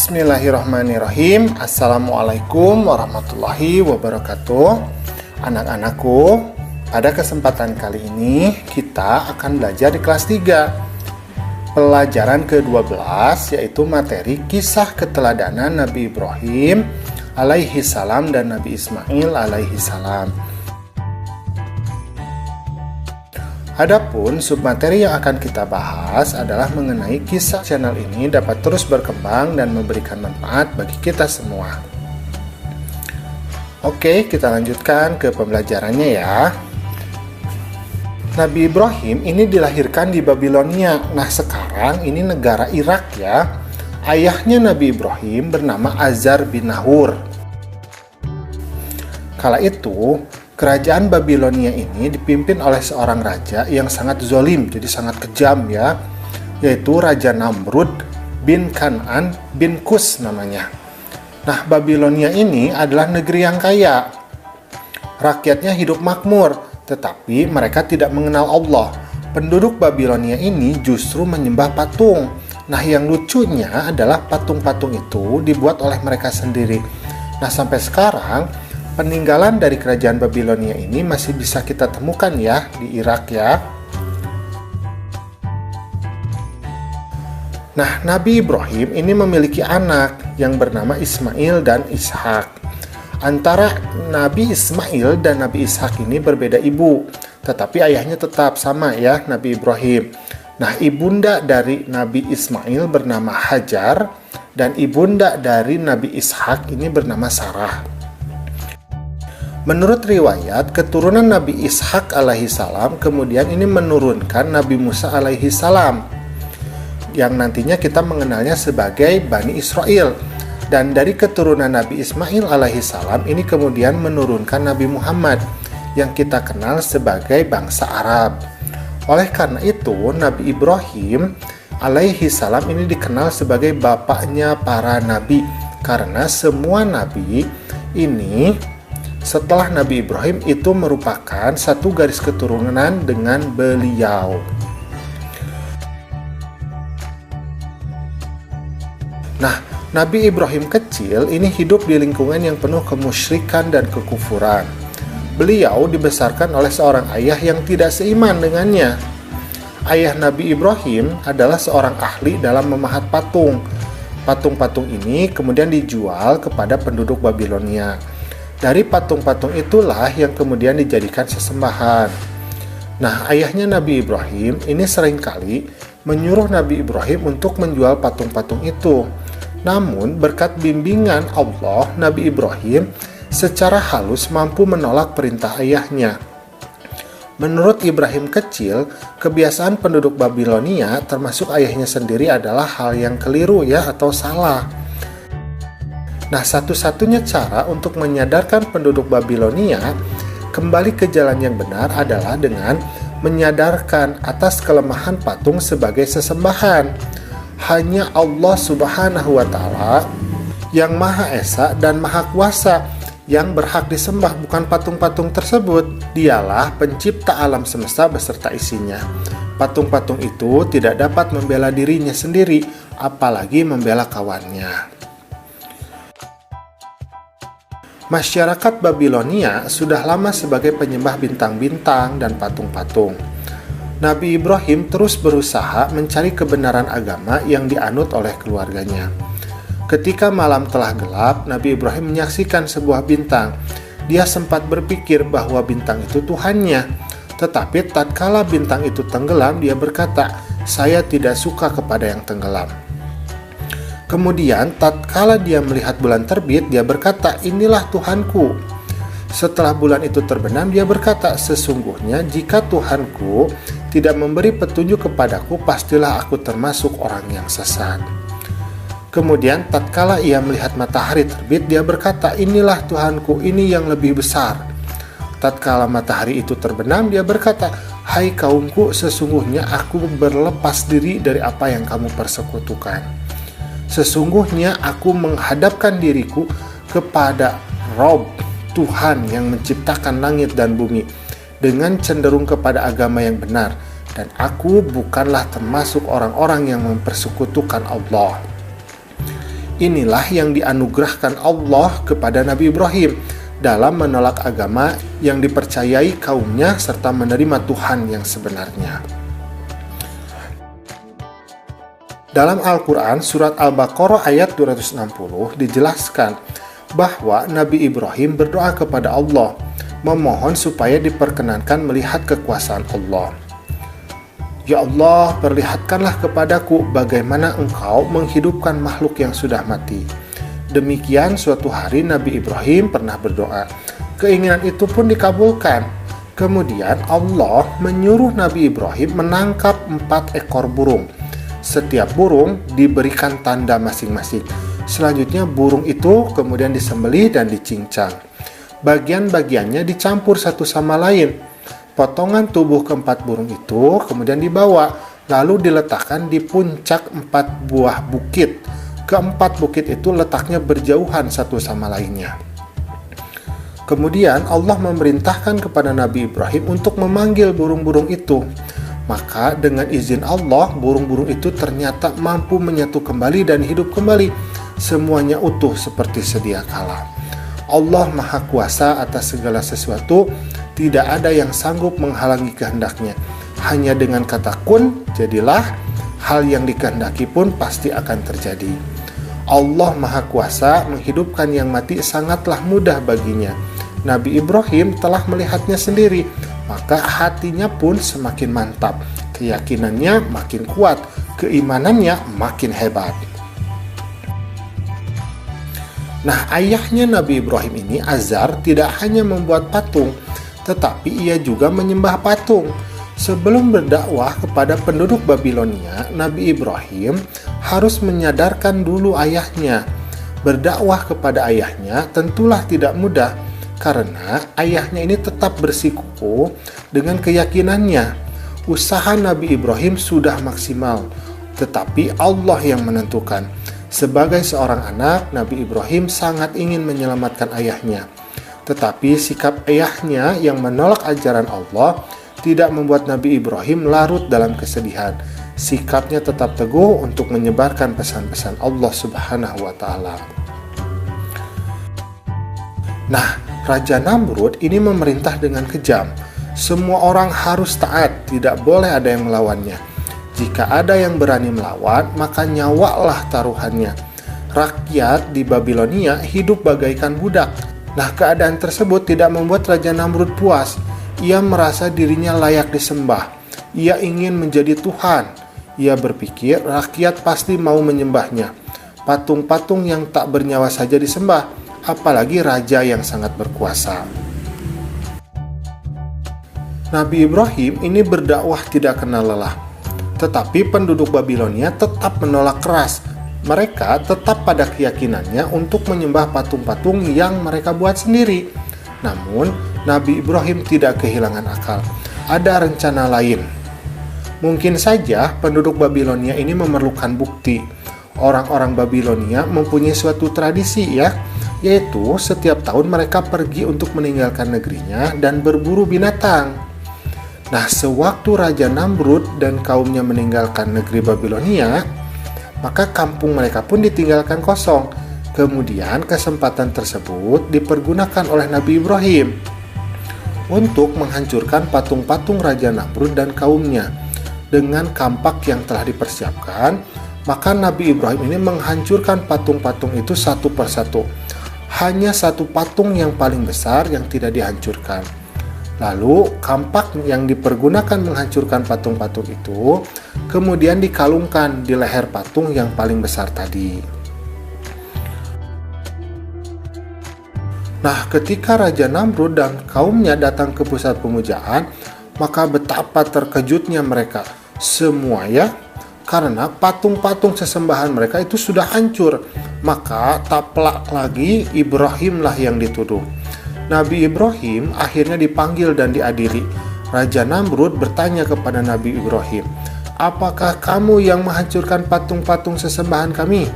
Bismillahirrahmanirrahim. Assalamualaikum warahmatullahi wabarakatuh. Anak-anakku, pada kesempatan kali ini kita akan belajar di kelas 3 pelajaran ke-12, yaitu materi kisah keteladanan Nabi Ibrahim alaihi salam dan Nabi Ismail alaihi salam. Adapun submateri yang akan kita bahas adalah mengenai kisah channel ini dapat terus berkembang dan memberikan manfaat bagi kita semua. Oke, kita lanjutkan ke pembelajarannya ya. Nabi Ibrahim ini dilahirkan di Babilonia. Nah, sekarang ini negara Irak ya. Ayahnya Nabi Ibrahim bernama Azar bin Nahur. Kala itu, kerajaan Babilonia ini dipimpin oleh seorang raja yang sangat zolim, jadi sangat kejam ya, yaitu Raja Namrud bin Kan'an bin Kus namanya. Nah, Babilonia ini adalah negeri yang kaya. Rakyatnya hidup makmur, tetapi mereka tidak mengenal Allah. Penduduk Babilonia ini justru menyembah patung. Nah, yang lucunya adalah patung-patung itu dibuat oleh mereka sendiri. Nah, sampai sekarang peninggalan dari kerajaan Babilonia ini masih bisa kita temukan ya di Irak ya. Nah, Nabi Ibrahim ini memiliki anak yang bernama Ismail dan Ishak. Antara Nabi Ismail dan Nabi Ishak ini berbeda ibu, tetapi ayahnya tetap sama ya, Nabi Ibrahim. Nah, ibunda dari Nabi Ismail bernama Hajar dan ibunda dari Nabi Ishak ini bernama Sarah. Menurut riwayat, keturunan Nabi Ishak alaihi salam kemudian ini menurunkan Nabi Musa alaihi salam, yang nantinya kita mengenalnya sebagai Bani Israel. Dan dari keturunan Nabi Ismail alaihi salam ini kemudian menurunkan Nabi Muhammad, yang kita kenal sebagai bangsa Arab. Oleh karena itu, Nabi Ibrahim alaihi salam ini dikenal sebagai bapaknya para nabi, karena semua nabi ini setelah Nabi Ibrahim itu merupakan satu garis keturunan dengan beliau. Nah, Nabi Ibrahim kecil ini hidup di lingkungan yang penuh kemusyrikan dan kekufuran. Beliau dibesarkan oleh seorang ayah yang tidak seiman dengannya. Ayah Nabi Ibrahim adalah seorang ahli dalam memahat patung. Patung-patung ini kemudian dijual kepada penduduk Babilonia. Dari patung-patung itulah yang kemudian dijadikan sesembahan. Nah, ayahnya Nabi Ibrahim ini seringkali menyuruh Nabi Ibrahim untuk menjual patung-patung itu. Namun, berkat bimbingan Allah, Nabi Ibrahim secara halus mampu menolak perintah ayahnya. Menurut Ibrahim kecil, kebiasaan penduduk Babilonia termasuk ayahnya sendiri adalah hal yang keliru ya, atau salah. Nah, satu-satunya cara untuk menyadarkan penduduk Babilonia kembali ke jalan yang benar adalah dengan menyadarkan atas kelemahan patung sebagai sesembahan. Hanya Allah Subhanahu wa Ta'ala yang Maha Esa dan Maha Kuasa yang berhak disembah, bukan patung-patung tersebut. Dialah pencipta alam semesta beserta isinya. Patung-patung itu tidak dapat membela dirinya sendiri, apalagi membela kawannya. Masyarakat Babilonia sudah lama sebagai penyembah bintang-bintang dan patung-patung. Nabi Ibrahim terus berusaha mencari kebenaran agama yang dianut oleh keluarganya. Ketika malam telah gelap, Nabi Ibrahim menyaksikan sebuah bintang. Dia sempat berpikir bahwa bintang itu Tuhannya. Tetapi tatkala bintang itu tenggelam, dia berkata, "Saya tidak suka kepada yang tenggelam." Kemudian, tatkala dia melihat bulan terbit, dia berkata, "Inilah Tuhanku." Setelah bulan itu terbenam, dia berkata, "Sesungguhnya jika Tuhanku tidak memberi petunjuk kepadaku, pastilah aku termasuk orang yang sesat." Kemudian, tatkala ia melihat matahari terbit, dia berkata, "Inilah Tuhanku, ini yang lebih besar." Tatkala matahari itu terbenam, dia berkata, "Hai kaumku, sesungguhnya aku berlepas diri dari apa yang kamu persekutukan. Sesungguhnya aku menghadapkan diriku kepada Rob, Tuhan yang menciptakan langit dan bumi, dengan cenderung kepada agama yang benar, dan aku bukanlah termasuk orang-orang yang mempersekutukan Allah." Inilah yang dianugerahkan Allah kepada Nabi Ibrahim dalam menolak agama yang dipercayai kaumnya serta menerima Tuhan yang sebenarnya. Dalam Al-Quran, surat Al-Baqarah ayat 260 dijelaskan bahwa Nabi Ibrahim berdoa kepada Allah, memohon supaya diperkenankan melihat kekuasaan Allah. Ya Allah, perlihatkanlah kepadaku bagaimana Engkau menghidupkan makhluk yang sudah mati. Demikian suatu hari Nabi Ibrahim pernah berdoa. Keinginan itu pun dikabulkan. Kemudian Allah menyuruh Nabi Ibrahim menangkap 4 ekor burung. Setiap burung diberikan tanda masing-masing. Selanjutnya burung itu kemudian disembelih dan dicincang. Bagian-bagiannya dicampur satu sama lain. Potongan tubuh keempat burung itu kemudian dibawa, lalu diletakkan di puncak 4 buah bukit. Keempat bukit itu letaknya berjauhan satu sama lainnya. Kemudian Allah memerintahkan kepada Nabi Ibrahim untuk memanggil burung-burung itu. Maka dengan izin Allah, burung-burung itu ternyata mampu menyatu kembali dan hidup kembali. Semuanya utuh seperti sedia kala. Allah Maha Kuasa atas segala sesuatu, tidak ada yang sanggup menghalangi kehendaknya. Hanya dengan kata kun, jadilah, hal yang dikehendaki pun pasti akan terjadi. Allah Maha Kuasa menghidupkan yang mati sangatlah mudah baginya. Nabi Ibrahim telah melihatnya sendiri, maka hatinya pun semakin mantap, keyakinannya makin kuat, keimanannya makin hebat. Nah, ayahnya Nabi Ibrahim ini, Azar, tidak hanya membuat patung, tetapi ia juga menyembah patung. Sebelum berdakwah kepada penduduk Babilonia, Nabi Ibrahim harus menyadarkan dulu ayahnya. Berdakwah kepada ayahnya tentulah tidak mudah, karena ayahnya ini tetap bersikukuh dengan keyakinannya. Usaha Nabi Ibrahim sudah maksimal, tetapi Allah yang menentukan. Sebagai seorang anak, Nabi Ibrahim sangat ingin menyelamatkan ayahnya. Tetapi sikap ayahnya yang menolak ajaran Allah tidak membuat Nabi Ibrahim larut dalam kesedihan. Sikapnya tetap teguh untuk menyebarkan pesan-pesan Allah Subhanahu wa Ta'ala. Nah, Raja Namrud ini memerintah dengan kejam. Semua orang harus taat, tidak boleh ada yang melawannya. Jika ada yang berani melawan, maka nyawalah taruhannya. Rakyat di Babilonia hidup bagaikan budak. Nah, keadaan tersebut tidak membuat Raja Namrud puas. Ia merasa dirinya layak disembah. Ia ingin menjadi Tuhan. Ia berpikir rakyat pasti mau menyembahnya. Patung-patung yang tak bernyawa saja disembah, apalagi raja yang sangat berkuasa. Nabi Ibrahim ini berdakwah tidak kenal lelah. Tetapi penduduk Babilonia tetap menolak keras. Mereka tetap pada keyakinannya untuk menyembah patung-patung yang mereka buat sendiri. Namun, Nabi Ibrahim tidak kehilangan akal. Ada rencana lain. Mungkin saja penduduk Babilonia ini memerlukan bukti. Orang-orang Babilonia mempunyai suatu tradisi yaitu setiap tahun mereka pergi untuk meninggalkan negerinya dan berburu binatang. Nah, sewaktu Raja Namrud dan kaumnya meninggalkan negeri Babilonia, maka kampung mereka pun ditinggalkan kosong. Kemudian kesempatan tersebut dipergunakan oleh Nabi Ibrahim untuk menghancurkan patung-patung Raja Namrud dan kaumnya. Dengan kampak yang telah dipersiapkan, maka Nabi Ibrahim ini menghancurkan patung-patung itu satu persatu. Hanya satu patung yang paling besar yang tidak dihancurkan. Lalu kampak yang dipergunakan menghancurkan patung-patung itu kemudian dikalungkan di leher patung yang paling besar tadi. Nah, ketika Raja Namrud dan kaumnya datang ke pusat pemujaan, maka betapa terkejutnya mereka semua karena patung-patung sesembahan mereka itu sudah hancur. Maka tak pelak lagi Ibrahimlah yang dituduh. Nabi Ibrahim akhirnya dipanggil dan diadili. Raja Namrud bertanya kepada Nabi Ibrahim, "Apakah kamu yang menghancurkan patung-patung sesembahan kami?"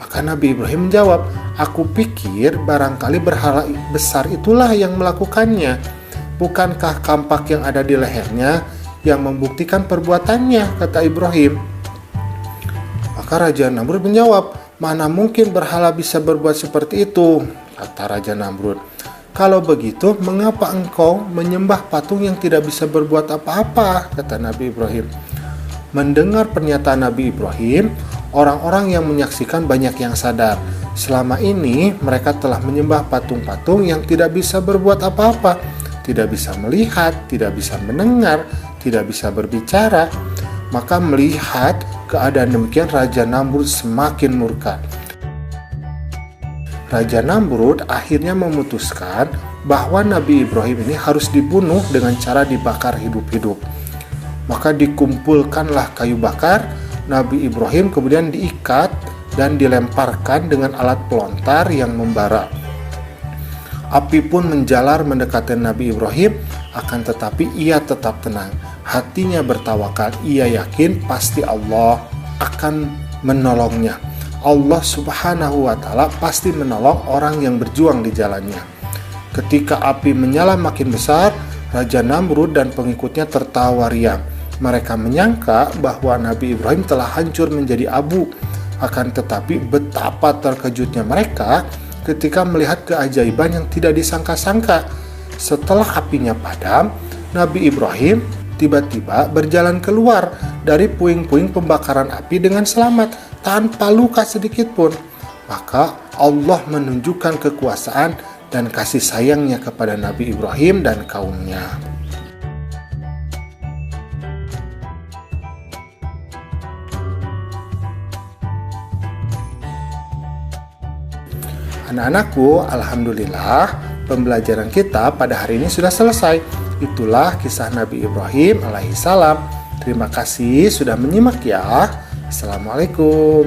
Maka Nabi Ibrahim menjawab, "Aku pikir barangkali berhala besar itulah yang melakukannya. Bukankah kampak yang ada di lehernya yang membuktikan perbuatannya?" kata Ibrahim. Maka Raja Namrud menjawab, Mana mungkin berhala bisa berbuat seperti itu, kata Raja Namrud. Kalau begitu, mengapa engkau menyembah patung yang tidak bisa berbuat apa-apa, kata Nabi Ibrahim. Mendengar pernyataan Nabi Ibrahim, orang-orang yang menyaksikan banyak yang sadar. Selama ini mereka telah menyembah patung-patung yang tidak bisa berbuat apa-apa, tidak bisa melihat, tidak bisa mendengar, tidak bisa berbicara. Maka melihat keadaan demikian, Raja Namrud semakin murka. Raja Namrud akhirnya memutuskan bahwa Nabi Ibrahim ini harus dibunuh dengan cara dibakar hidup-hidup. Maka dikumpulkanlah kayu bakar, Nabi Ibrahim kemudian diikat dan dilemparkan dengan alat pelontar yang membara. Api pun menjalar mendekati Nabi Ibrahim, akan tetapi ia tetap tenang. Hatinya bertawakal, ia yakin pasti Allah akan menolongnya. Allah Subhanahu wa Ta'ala pasti menolong orang yang berjuang di jalannya. Ketika api menyala makin besar, Raja Namrud dan pengikutnya tertawa riang. Mereka menyangka bahwa Nabi Ibrahim telah hancur menjadi abu. Akan tetapi betapa terkejutnya mereka ketika melihat keajaiban yang tidak disangka-sangka. Setelah apinya padam, Nabi Ibrahim tiba-tiba berjalan keluar dari puing-puing pembakaran api dengan selamat, tanpa luka sedikit pun. Maka Allah menunjukkan kekuasaan dan kasih sayangnya kepada Nabi Ibrahim dan kaumnya. Anak-anakku, alhamdulillah pembelajaran kita pada hari ini sudah selesai. Itulah kisah Nabi Ibrahim alaihissalam. Terima kasih sudah menyimak ya. Assalamualaikum.